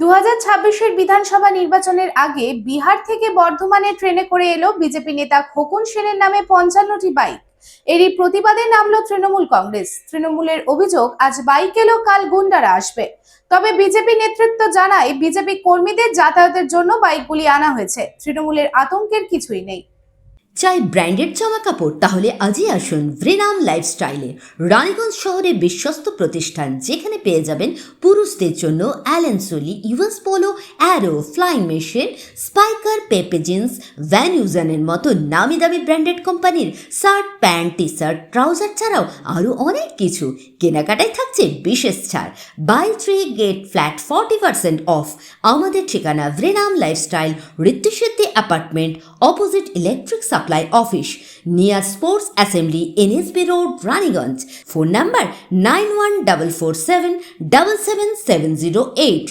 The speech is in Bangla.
2026-এর বিধানসভা নির্বাচনের আগে বিহার থেকে বর্ধমানে ট্রেনে করে এলো বিজেপি নেতা খোকন সেনের নামে 55টি বাইক। এরই প্রতিবাদে নামলো তৃণমূল কংগ্রেস। তৃণমূলের অভিযোগ, আজ বাইক এলো, কাল গুন্ডারা আসবে। তবে বিজেপি নেতৃত্ব জানায়, বিজেপি কর্মীদের যাতায়াতের জন্য বাইকগুলি আনা হয়েছে। তৃণমূলের আতঙ্কের কিছুই নেই। চাই ব্র্যান্ডেড জামা কাপড়? তাহলে আজই আসুন ভ্রিনাম লাইফস্টাইলে। রানীগঞ্জ শহরের বিশ্বস্ত প্রতিষ্ঠান, যেখানে পেয়ে যাবেন পুরুষদের জন্য Allen Solly, US Polo, Arrow, Flying Machine, Spykar, Pepe Jeans, Van ইউজানের মতো নামি দামি ব্র্যান্ডেড কোম্পানির shirt, pant, T shirt, trouser ছাড়াও আরও অনেক কিছু। কেনাকাটায় থাকছে বিশেষ ছাড়, বাই 3 গেট ফ্ল্যাট 40% অফ। আমাদের ঠিকানা ভ্রিনাম lifestyle, Ritusiddhi apartment, opposite electric supply office, near sports assembly, NSB road, Raniganj. Phone number 914477777008।